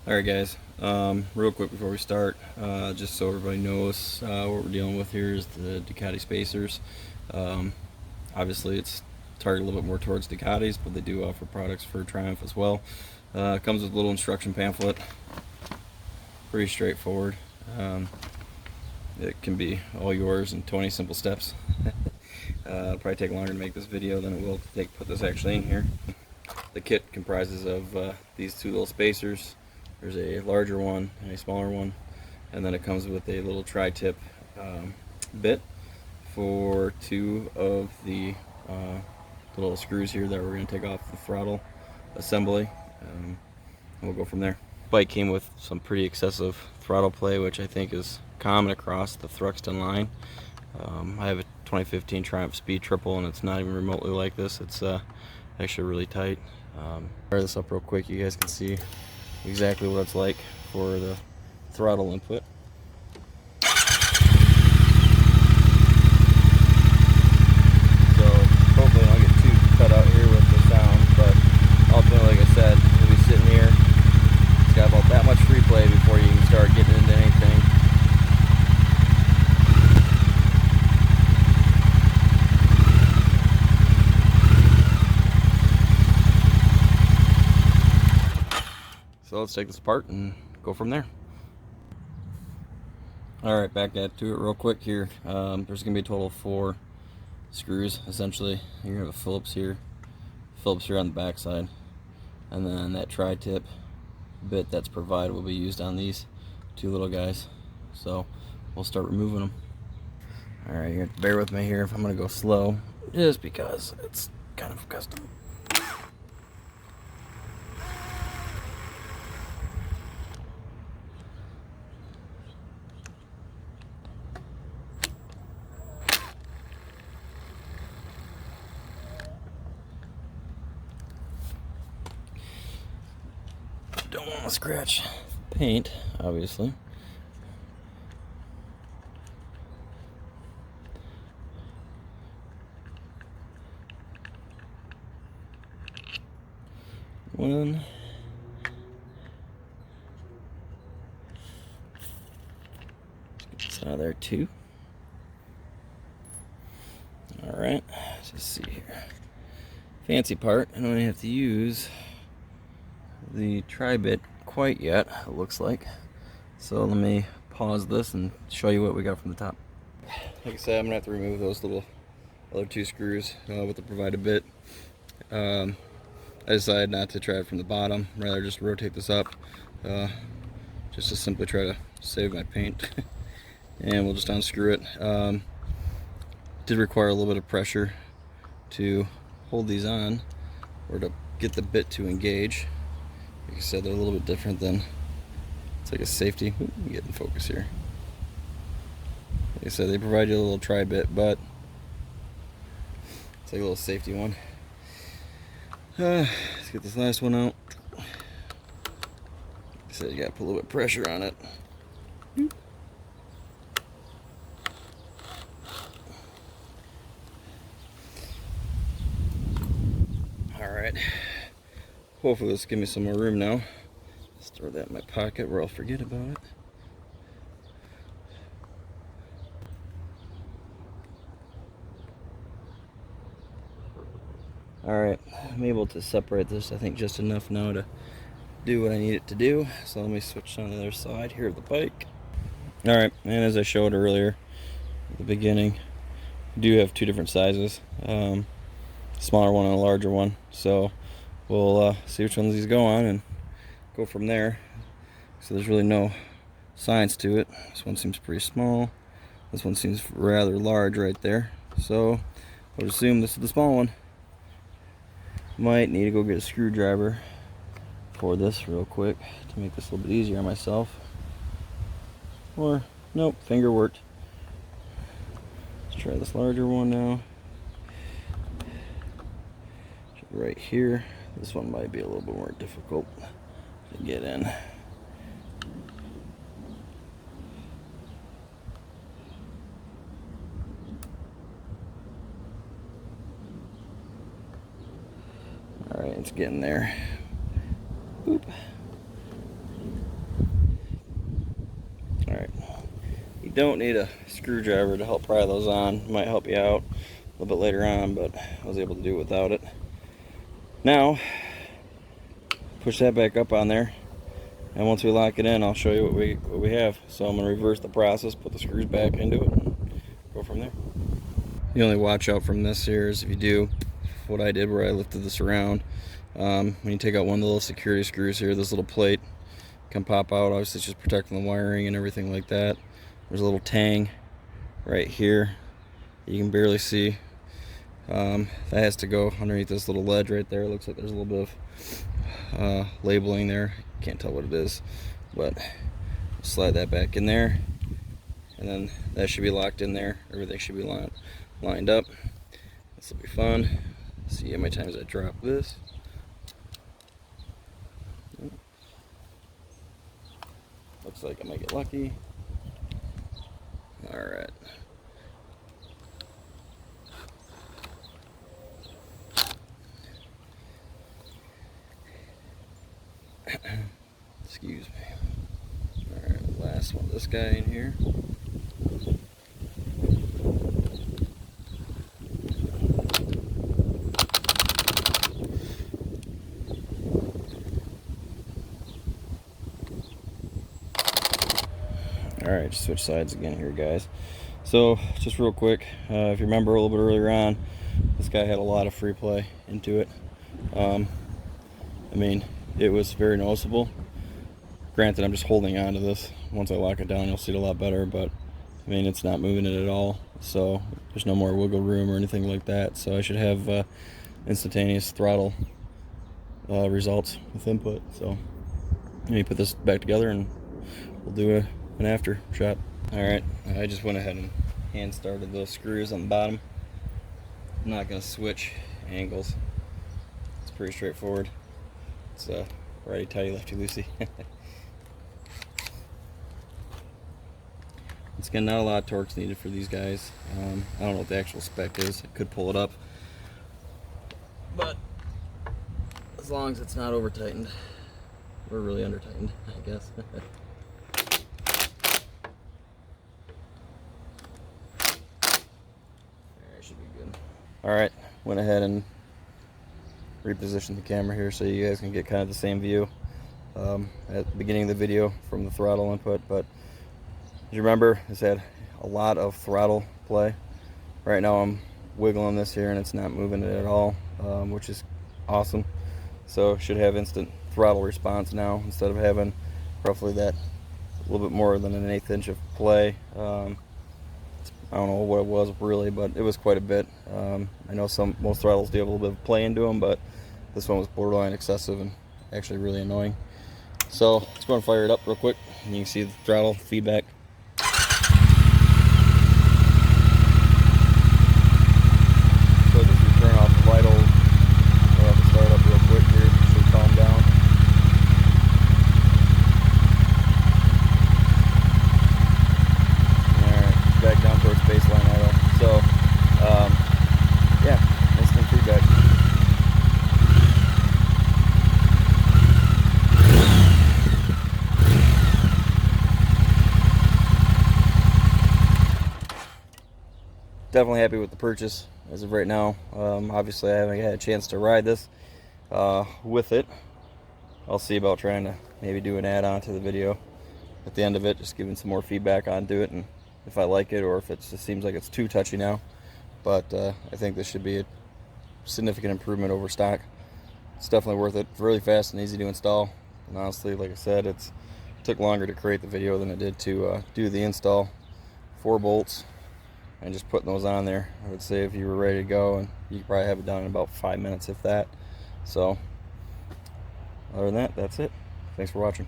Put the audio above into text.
Alright guys, real quick before we start, just so everybody knows what we're dealing with here is the Ducati Spacers. Obviously it's targeted a little bit more towards Ducatis, but they do offer products for Triumph as well. It comes with a little instruction pamphlet, pretty straightforward. It can be all yours in 20 simple steps. It'll probably take longer to make this video than it will to put this actually in here. The kit comprises of these two little spacers. There's a larger one and a smaller one, and then it comes with a little tri-tip bit for two of the little screws here that we're going to take off the throttle assembly, and we'll go from there. Bike came with some pretty excessive throttle play, which I think is common across the Thruxton line. I have a 2015 Triumph Speed Triple, and it's not even remotely like this. It's actually really tight. Fire this up real quick, you guys can see exactly what it's like for the throttle input. So hopefully I don't get too cut out here with the sound, but ultimately, like I said, you'll be sitting here. It's got about that much free play before you can start getting into anything. So let's take this apart and go from there. Alright, back to it real quick here. There's going to be a total of 4 screws, essentially. You're going to have a Phillips here on the back side, and then that tri-tip bit that's provided will be used on these two little guys. So we'll start removing them. Alright, you're going to bear with me here if I'm going to go slow, just because it's kind of custom. Don't want to scratch paint, obviously. One. Let's get this out of there, 2. Alright, let's just see here. Fancy part, I don't even have to use the tri-bit quite yet, it looks like. So let me pause this and show you what we got from the top. Like I said, I'm gonna have to remove those little other 2 screws with the provided bit. I decided not to try it from the bottom, rather just rotate this up, just to simply try to save my paint. And we'll just unscrew it. Did require a little bit of pressure to hold these on, or to get the bit to engage. Like I said, they're a little bit different than, it's like a safety. Ooh, let me get in focus here. Like I said, they provide you a little tri-bit, but it's like a little safety one. Let's get this last one out. Like I said, you gotta put a little bit of pressure on it. Alright. Hopefully this will give me some more room now. Just throw that in my pocket where I'll forget about it. Alright, I'm able to separate this, I think, just enough now to do what I need it to do. So let me switch on the other side here of the bike. Alright, and as I showed earlier at the beginning, we do have 2 different sizes. Smaller one and a larger one. So we'll see which ones these go on and go from there. So there's really no science to it. This one seems pretty small. This one seems rather large right there. So I would assume this is the small one. Might need to go get a screwdriver for this real quick to make this a little bit easier on myself. Or, nope, finger worked. Let's try this larger one now. Right here. This one might be a little bit more difficult to get in. Alright, it's getting there. Boop. don't need a screwdriver to help pry those on. It might help you out a little bit later on, but I was able to do it without it. Now, push that back up on there, and once we lock it in, I'll show you what we have. So I'm going to reverse the process, put the screws back into it, and go from there. The only watch out from this here is if you do what I did where I lifted this around, when you take out one of the little security screws here, this little plate can pop out. Obviously it's just protecting the wiring and everything like that. There's a little tang right here you can barely see. That has to go underneath this little ledge right there. It looks like there's a little bit of labeling there. Can't tell what it is, but slide that back in there, and then that should be locked in there. Everything should be lined up. This will be fun. See how many times I drop this. Looks like I might get lucky. All right. Excuse me. All right, last one. This guy in here. Alright, just switch sides again here, guys. So, just real quick, if you remember a little bit earlier on, this guy had a lot of free play into it. I mean, it was very noticeable. Granted, I'm just holding on to this. Once I lock it down, you'll see it a lot better, but I mean, it's not moving it at all. So, there's no more wiggle room or anything like that. So, I should have instantaneous throttle results with input. So, let me put this back together and we'll do an after shot. Alright, I just went ahead and hand started those screws on the bottom. I'm not going to switch angles. It's pretty straightforward. It's righty tighty, lefty loosey. Once again, not a lot of torque's needed for these guys. I don't know what the actual spec is. I could pull it up, but as long as it's not over tightened, we're really under tightened, I guess. Alright, went ahead and repositioned the camera here so you guys can get kind of the same view at the beginning of the video from the throttle input. But as you remember, this had a lot of throttle play. Right now I'm wiggling this here and it's not moving it at all, which is awesome. So should have instant throttle response now instead of having roughly that a little bit more than an 1/8 inch of play. I don't know what it was really, but it was quite a bit. I know most throttles do have a little bit of play into them, but this one was borderline excessive and actually really annoying. So let's go and fire it up real quick, and you can see the throttle feedback. So just we turn off the vitals. We'll have to start up real quick here. It should calm down. Back down towards baseline idle. So, yeah, instant feedback. Definitely happy with the purchase as of right now. Obviously, I haven't had a chance to ride this with it. I'll see about trying to maybe do an add-on to the video at the end of it, just giving some more feedback onto it and if I like it or if it just seems like it's too touchy now. But I think this should be a significant improvement over stock. It's definitely worth it. It's really fast and easy to install, and honestly, like I said, it took longer to create the video than it did to do the install. 4 bolts and just putting those on there. I would say if you were ready to go, and you could probably have it done in about 5 minutes if that. So other than that, that's it. Thanks for watching.